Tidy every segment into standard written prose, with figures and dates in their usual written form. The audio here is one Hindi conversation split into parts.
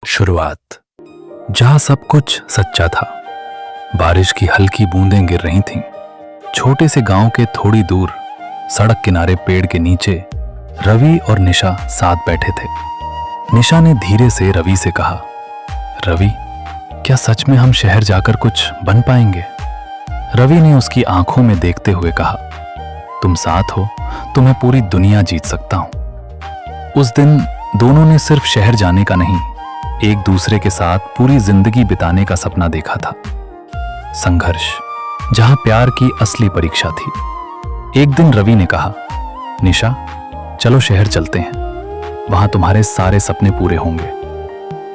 शुरुआत जहां सब कुछ सच्चा था। बारिश की हल्की बूंदें गिर रही थीं। छोटे से गांव के थोड़ी दूर सड़क किनारे पेड़ के नीचे रवि और निशा साथ बैठे थे। निशा ने धीरे से रवि से कहा, रवि, क्या सच में हम शहर जाकर कुछ बन पाएंगे? रवि ने उसकी आंखों में देखते हुए कहा, तुम साथ हो तो मैं पूरी दुनिया जीत सकता हूं। उस दिन दोनों ने सिर्फ शहर जाने का नहीं, एक दूसरे के साथ पूरी जिंदगी बिताने का सपना देखा था। संघर्ष जहां प्यार की असली परीक्षा थी। एक दिन रवि ने कहा, निशा, चलो शहर चलते हैं, वहां तुम्हारे सारे सपने पूरे होंगे।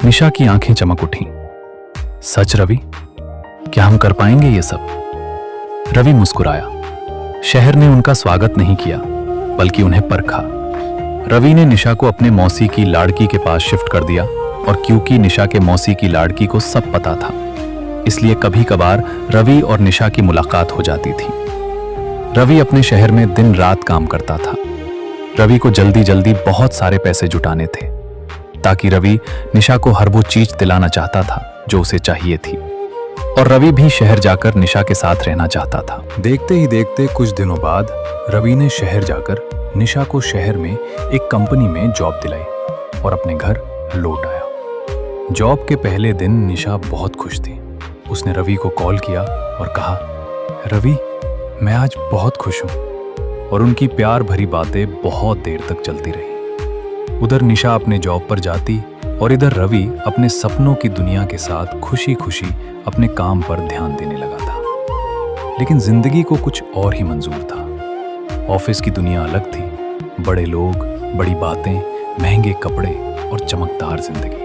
निशा की आंखें चमक उठीं। सच रवि, क्या हम कर पाएंगे ये सब? रवि मुस्कुराया। शहर ने उनका स्वागत नहीं किया, बल्कि उन्हें परखा। रवि ने निशा को अपने मौसी की लाड़की के पास शिफ्ट कर दिया, और क्योंकि निशा के मौसी की लाड़की को सब पता था, इसलिए कभी कभार रवि और निशा की मुलाकात हो जाती थी। रवि अपने शहर में दिन रात काम करता था। रवि को जल्दी जल्दी बहुत सारे पैसे जुटाने थे, ताकि रवि निशा को हर वो चीज दिलाना चाहता था जो उसे चाहिए थी। और रवि भी शहर जाकर निशा के साथ रहना चाहता था। देखते ही देखते कुछ दिनों बाद रवि ने शहर जाकर निशा को शहर में एक कंपनी में जॉब दिलाई और अपने घर लौट आया। जॉब के पहले दिन निशा बहुत खुश थी। उसने रवि को कॉल किया और कहा, रवि, मैं आज बहुत खुश हूं। और उनकी प्यार भरी बातें बहुत देर तक चलती रही। उधर निशा अपने जॉब पर जाती और इधर रवि अपने सपनों की दुनिया के साथ खुशी खुशी अपने काम पर ध्यान देने लगा था। लेकिन जिंदगी को कुछ और ही मंजूर था। ऑफिस की दुनिया अलग थी। बड़े लोग, बड़ी बातें, महंगे कपड़े और चमकदार जिंदगी।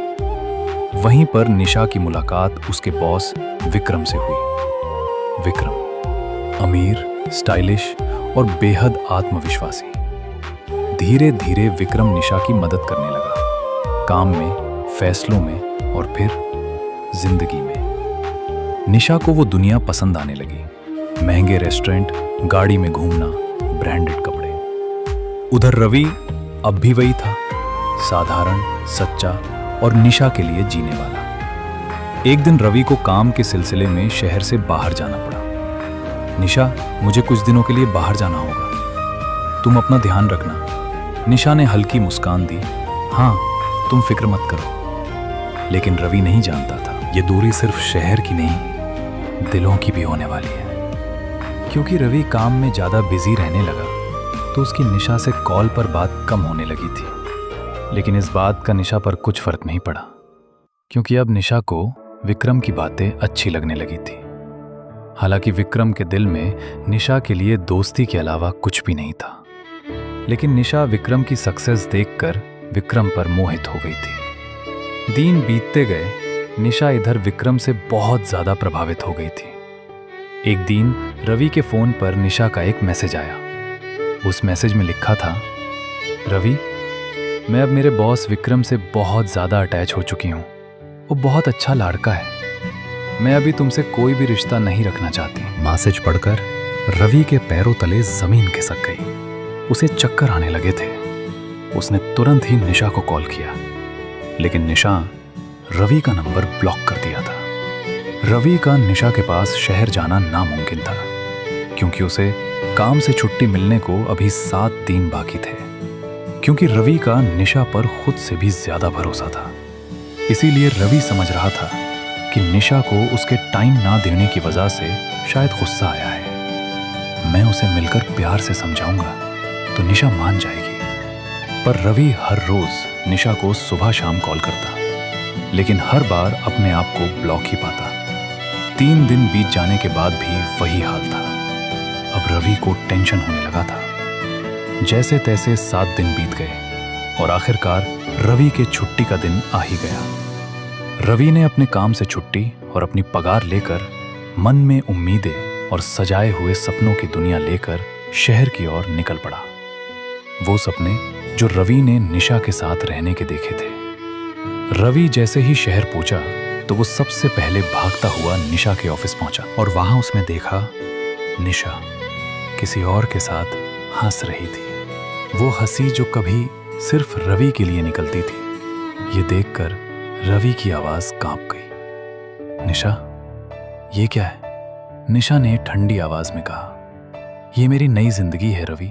वहीं पर निशा की मुलाकात उसके बॉस विक्रम से हुई। विक्रम अमीर, स्टाइलिश और बेहद आत्मविश्वासी। धीरे धीरे विक्रम निशा की मदद करने लगा, काम में, फैसलों में और फिर जिंदगी में। निशा को वो दुनिया पसंद आने लगी। महंगे रेस्टोरेंट, गाड़ी में घूमना, ब्रांडेड कपड़े। उधर रवि अब भी वही था, साधारण, सच्चा और निशा के लिए जीने वाला। एक दिन रवि को काम के सिलसिले में शहर से बाहर जाना पड़ा। निशा, मुझे कुछ दिनों के लिए बाहर जाना होगा, तुम अपना ध्यान रखना। निशा ने हल्की मुस्कान दी। हाँ, तुम फिक्र मत करो। लेकिन रवि नहीं जानता था, ये दूरी सिर्फ शहर की नहीं, दिलों की भी होने वाली है। क्योंकि रवि काम में ज्यादा बिजी रहने लगा, तो उसकी निशा से कॉल पर बात कम होने लगी थी। लेकिन इस बात का निशा पर कुछ फर्क नहीं पड़ा, क्योंकि अब निशा को विक्रम की बातें अच्छी लगने लगी थी। हालांकि विक्रम के दिल में निशा के लिए दोस्ती के अलावा कुछ भी नहीं था। लेकिन निशा विक्रम की सक्सेस देखकर विक्रम पर मोहित हो गई थी। दिन बीतते गए, निशा इधर विक्रम से बहुत ज्यादा प्रभावित हो गई थी। एक दिन रवि के फोन पर निशा का एक मैसेज आया। उस मैसेज में लिखा था, रवि, मैं अब मेरे बॉस विक्रम से बहुत ज्यादा अटैच हो चुकी हूँ। वो बहुत अच्छा लड़का है। मैं अभी तुमसे कोई भी रिश्ता नहीं रखना चाहती। मैसेज पढ़कर रवि के पैरों तले जमीन खिसक गई। उसे चक्कर आने लगे थे। उसने तुरंत ही निशा को कॉल किया, लेकिन निशा रवि का नंबर ब्लॉक कर दिया था। रवि का निशा के पास शहर जाना नामुमकिन था, क्योंकि उसे काम से छुट्टी मिलने को अभी 7 दिन बाकी थे। क्योंकि रवि का निशा पर खुद से भी ज्यादा भरोसा था, इसीलिए रवि समझ रहा था कि निशा को उसके टाइम ना देने की वजह से शायद गुस्सा आया है। मैं उसे मिलकर प्यार से समझाऊंगा तो निशा मान जाएगी। पर रवि हर रोज निशा को सुबह शाम कॉल करता, लेकिन हर बार अपने आप को ब्लॉक ही पाता। 3 दिन बीत जाने के बाद भी वही हाल था। अब रवि को टेंशन होने लगा था। जैसे तैसे 7 दिन बीत गए और आखिरकार रवि के छुट्टी का दिन आ ही गया। रवि ने अपने काम से छुट्टी और अपनी पगार लेकर मन में उम्मीदें और सजाए हुए सपनों की दुनिया लेकर शहर की ओर निकल पड़ा। वो सपने जो रवि ने निशा के साथ रहने के देखे थे। रवि जैसे ही शहर पहुंचा तो वो सबसे पहले भागता हुआ निशा के ऑफिस पहुंचा और वहां उसने देखा निशा किसी और के साथ हंस रही थी। वो हंसी जो कभी सिर्फ रवि के लिए निकलती थी। ये देखकर रवि की आवाज कांप गई। निशा, ये क्या है? निशा ने ठंडी आवाज में कहा। ये मेरी नई जिंदगी है रवि,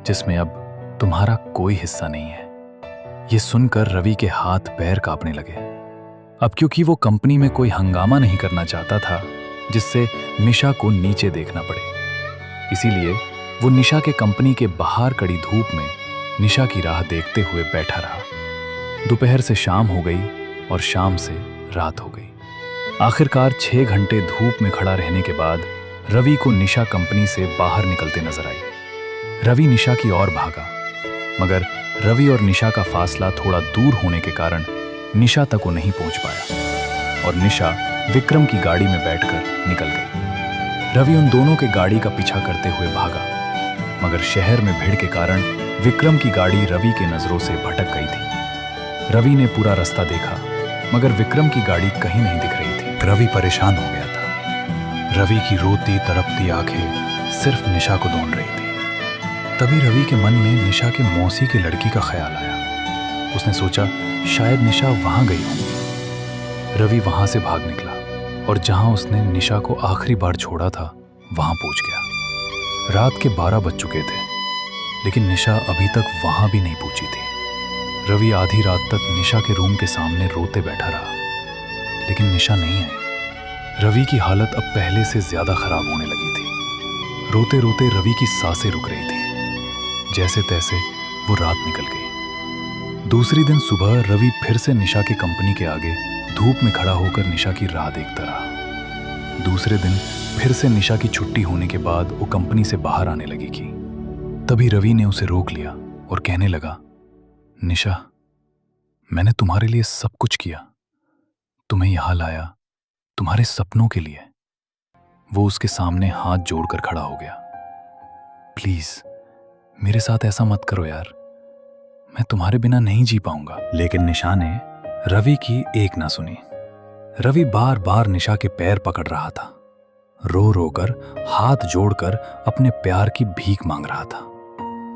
जिसमें अब तुम्हारा कोई हिस्सा नहीं है। ये सुनकर रवि के हाथ पैर कांपने लगे। अब क्योंकि वो कंपनी में कोई हंगामा नहीं करना चाहता था जिससे निशा को नीचे देखना पड़े, इसीलिए वो निशा के कंपनी के बाहर कड़ी धूप में निशा की राह देखते हुए बैठा रहा। दोपहर से शाम हो गई और शाम से रात हो गई। आखिरकार 6 घंटे धूप में खड़ा रहने के बाद रवि को निशा कंपनी से बाहर निकलते नजर आई। रवि निशा की ओर भागा, मगर रवि और निशा का फासला थोड़ा दूर होने के कारण निशा तक वो नहीं पहुंच पाया और निशा विक्रम की गाड़ी में बैठकर निकल गई। रवि उन दोनों के गाड़ी का पीछा करते हुए भागा, मगर शहर में भीड़ के कारण विक्रम की गाड़ी रवि की नजरों से भटक गई थी। रवि ने पूरा रास्ता देखा, मगर विक्रम की गाड़ी कहीं नहीं दिख रही थी। रवि परेशान हो गया था। रवि की रोती तड़पती आंखें सिर्फ निशा को ढूंढ रही थी। तभी रवि के मन में निशा के मौसी की लड़की का ख्याल आया। उसने सोचा शायद निशा वहां गई होगी। रवि वहां से भाग निकला और जहां उसने निशा को आखिरी बार छोड़ा था वहां पहुंच गया। रात के 12 बज चुके थे, लेकिन निशा अभी तक वहां भी नहीं पहुंची थी। रवि आधी रात तक निशा के रूम के सामने रोते बैठा रहा, लेकिन निशा नहीं आई। रवि की हालत अब पहले से ज्यादा खराब होने लगी थी। रोते रोते रवि की सांसें रुक रही थी। जैसे तैसे वो रात निकल गई। दूसरी दिन सुबह रवि फिर से निशा की कंपनी के आगे धूप में खड़ा होकर निशा की राह देखता रहा। दूसरे दिन फिर से निशा की छुट्टी होने के बाद वो कंपनी से बाहर आने लगी थी। तभी रवि ने उसे रोक लिया और कहने लगा, निशा, मैंने तुम्हारे लिए सब कुछ किया। तुम्हें यहां लाया तुम्हारे सपनों के लिए। वो उसके सामने हाथ जोड़कर खड़ा हो गया। प्लीज मेरे साथ ऐसा मत करो यार, मैं तुम्हारे बिना नहीं जी पाऊंगा। लेकिन निशा ने रवि की एक ना सुनी। रवि बार बार निशा के पैर पकड़ रहा था, रो रो कर हाथ जोड़कर अपने प्यार की भीख मांग रहा था।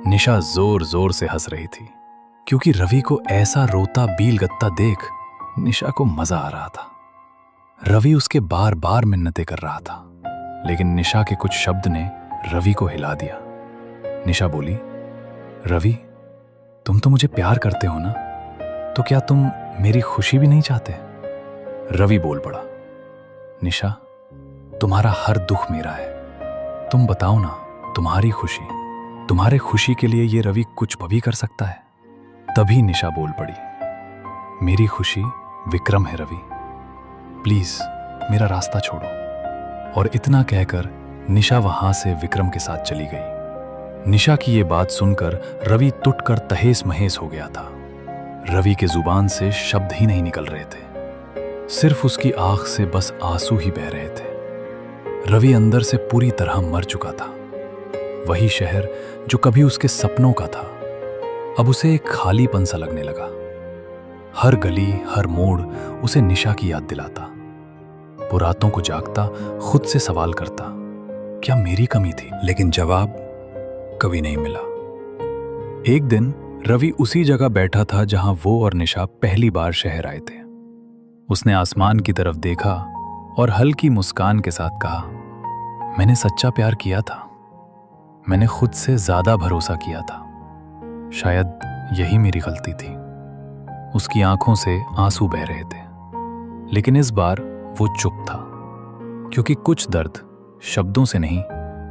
निशा जोर जोर से हंस रही थी, क्योंकि रवि को ऐसा रोता बीलगत्ता देख निशा को मजा आ रहा था। रवि उसके बार बार मिन्नतें कर रहा था, लेकिन निशा के कुछ शब्द ने रवि को हिला दिया। निशा बोली, रवि, तुम तो मुझे प्यार करते हो ना, तो क्या तुम मेरी खुशी भी नहीं चाहते? रवि बोल पड़ा, निशा, तुम्हारा हर दुख मेरा है। तुम बताओ ना, तुम्हारी खुशी के लिए ये रवि कुछ भी कर सकता है। तभी निशा बोल पड़ी, मेरी खुशी विक्रम है रवि, प्लीज मेरा रास्ता छोड़ो। और इतना कहकर निशा वहां से विक्रम के साथ चली गई। निशा की ये बात सुनकर रवि टूटकर तहेस महेस हो गया था। रवि के जुबान से शब्द ही नहीं निकल रहे थे, सिर्फ उसकी आंख से बस आंसू ही बह रहे थे। रवि अंदर से पूरी तरह मर चुका था। वही शहर जो कभी उसके सपनों का था, अब उसे एक खालीपन सा लगने लगा। हर गली, हर मोड़ उसे निशा की याद दिलाता। वो रातों को जागता, खुद से सवाल करता, क्या मेरी कमी थी? लेकिन जवाब कभी नहीं मिला। एक दिन रवि उसी जगह बैठा था जहां वो और निशा पहली बार शहर आए थे। उसने आसमान की तरफ देखा और हल्की मुस्कान के साथ कहा, मैंने सच्चा प्यार किया था। मैंने खुद से ज्यादा भरोसा किया था। शायद यही मेरी गलती थी। उसकी आंखों से आंसू बह रहे थे, लेकिन इस बार वो चुप था, क्योंकि कुछ दर्द शब्दों से नहीं,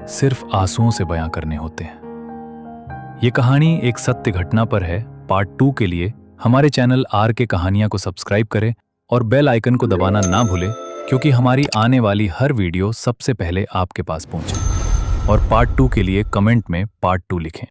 सिर्फ आंसुओं से बयां करने होते हैं। ये कहानी एक सत्य घटना पर है। पार्ट 2 के लिए हमारे चैनल आर के कहानियां को सब्सक्राइब करें और बेल आइकन को दबाना ना भूलें, क्योंकि हमारी आने वाली हर वीडियो सबसे पहले आपके पास पहुंचे। और पार्ट 2 के लिए कमेंट में पार्ट 2 लिखें।